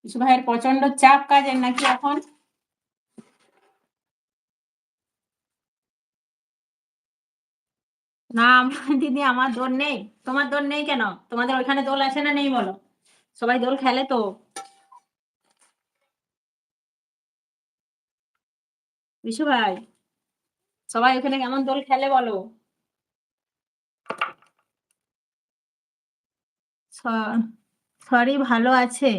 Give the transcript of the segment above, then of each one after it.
বিশু ভাইয়ের প্রচন্ড চাপ কাজের নাকি এখন? না দিদি, আমার দোল নেই। তোমার দোল নেই কেন? তোমাদের ওইখানে দোল আছে না নেই বলো? সবাই দোল খেলে তো। বিশু ভাই, সবাই ওখানে কেমন দোল খেলে বলো? সরি, ভালো আছে।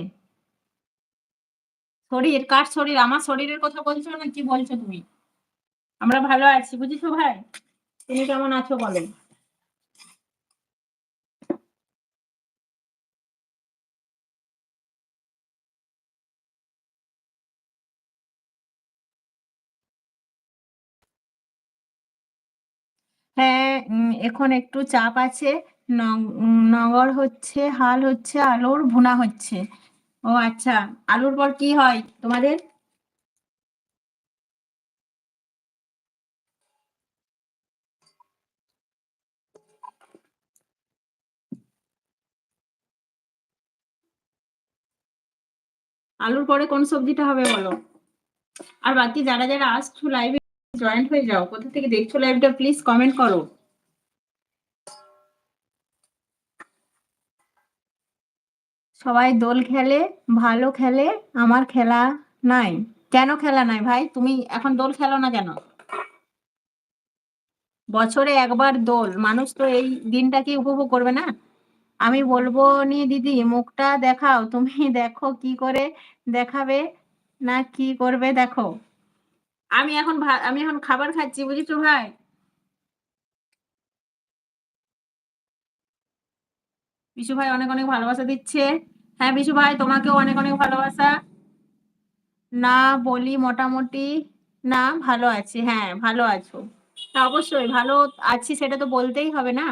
শরীর কার শরীর? আমার শরীরের কথা বলছো না কি বলছো তুমি? আমরা ভালো আছি, বুঝেছো ভাই? তুমি কেমন আছো বলো? হ্যাঁ, এখন একটু চাপ আছে। নগর হচ্ছে, হাল হচ্ছে, আলুর ভুনা হচ্ছে। ও আচ্ছা, আলুর পর কি হয় তোমাদের? আলুর পরে কোন সবজিটা হবে বলো? আর বাকি যারা যারা আসছো লাইভে জয়েন্ট হয়ে যাও। কোথা থেকে দেখছো লাইভটা প্লিজ কমেন্ট করো। সবাই দোল খেলে, ভালো খেলে। আমার খেলা নাই। কেন খেলা নাই ভাই? তুমি এখন দোল খেলো না কেন? বছরে একবার দোল, মানুষ তো এই দিনটাকে উপভোগ করবে না? আমি বলবো নি দিদি, মুখটা দেখাও। তুমি দেখো কি করে দেখাবে, না কি করবে দেখো। আমি এখন খাবার খাচ্ছি, বুঝেছো ভাই? বিশু ভাই অনেক অনেক ভালোবাসা দিচ্ছে। হ্যাঁ বিশু ভাই, তোমাকেও অনেক অনেক ভালোবাসা। না, বলি মোটামুটি। না, ভালো আছি। হ্যাঁ, ভালো আছো? তা অবশ্যই ভালো আছি, সেটা তো বলতেই হবে না?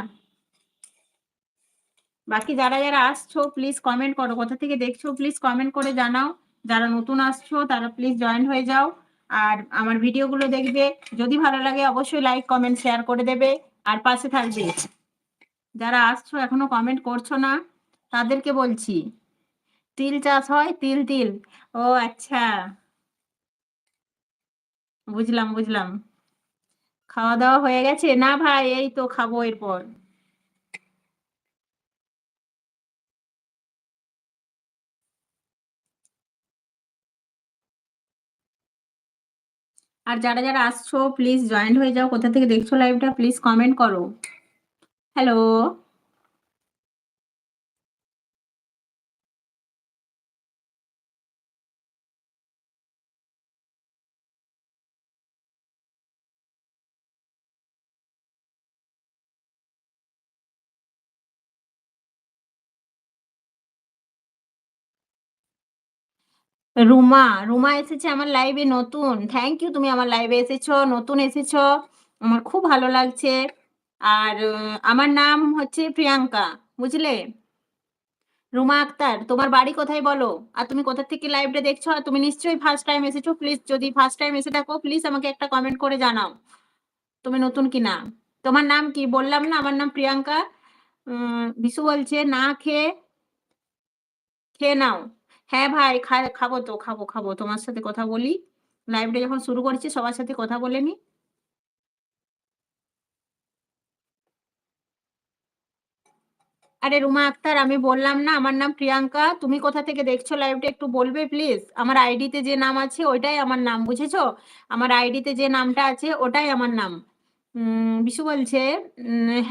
বাকি যারা যারা আসছো প্লিজ কমেন্ট করো। কোথা থেকে দেখছো প্লিজ কমেন্ট করে জানাও। যারা নতুন আসছো তারা প্লিজ জয়েন হয়ে যাও। আর আমার ভিডিওগুলো দেখবে। যদি ভালো লাগে অবশ্যই লাইক কমেন্ট শেয়ার করে দেবে। আর পাশে থাকবে। যারা আসছো এখনো কমেন্ট করছো না, তাদেরকে বলছি, তিল চাষ হয়, তিল তিল। ও আচ্ছা, বুঝলাম বুঝলাম। খাওয়া দাওয়া হয়ে গেছে? না ভাই, এই তো খাবো এরপর। আর যারা যারা আসছো প্লিজ জয়েন্ট হয়ে যাও। কোথা থেকে দেখছো লাইভটা প্লিজ কমেন্ট করো। হ্যালো। রুমা, রুমা এসেছে আমার লাইভে নতুন। থ্যাংক ইউ, তুমি আমার লাইভে এসেছো, নতুন এসেছো। আমার খুব ভালো লাগছে। আর আমার নাম হচ্ছে প্রিয়াঙ্কা, বুঝলে? রুমা আক্তার, তোমার বাড়ি কোথায় বলো? আর তুমি কোথা থেকে লাইভটা দেখছো? আর তুমি নিশ্চয়ই ফার্স্ট টাইম এসেছো। প্লিজ, যদি ফার্স্ট টাইম এসে থাকো প্লিজ আমাকে একটা কমেন্ট করে জানাও তুমি নতুন কিনা। তোমার নাম কি? বললাম না আমার নাম প্রিয়াঙ্কা। বিশু বলছে না খেয়ে, খেয়ে নাও। হ্যাঁ ভাই, খাবো তো, খাবো খাবো, তোমার সাথে কথা বলি। লাইভটা যখন শুরু করছি সবার সাথে কথা বলে নি। আরে রুমা আক্তার, আমি বললাম না আমার নাম প্রিয়াঙ্কা। তুমি কোথা থেকে দেখছো লাইভটা একটু বলবে প্লিজ? আমার আইডিতে যে নাম আছে ওইটাই আমার নাম, বুঝেছো? আমার আইডিতে যে নামটা আছে ওটাই আমার নাম। বিশু বলছে,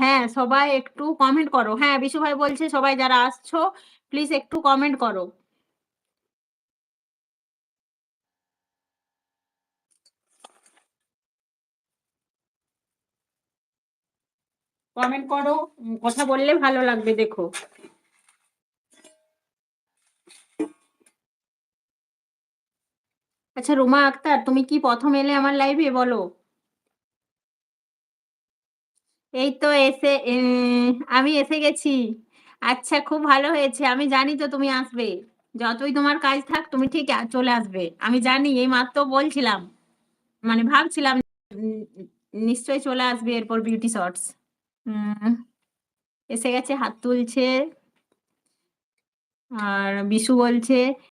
হ্যাঁ সবাই একটু কমেন্ট করো। হ্যাঁ বিশু ভাই বলছে সবাই যারা আসছো প্লিজ একটু কমেন্ট করো। কমেন্ট করো। কথা বললে ভালো লাগবে, দেখো। আচ্ছা রুমা আক্তার, তুমি কি প্রথম এলে আমার লাইভে বলো? এই তো আমি এসে গেছি। আচ্ছা, খুব ভালো হয়েছে। আমি জানি তো তুমি আসবে। যতই তোমার কাজ থাক তুমি ঠিক চলে আসবে, আমি জানি। এই মাত্র বলছিলাম, মানে ভাবছিলাম উম, নিশ্চয়ই চলে আসবে এরপর বিউটি শর্টস। উম, এসে গেছে, হাত তুলছে। আর বিশু বলছে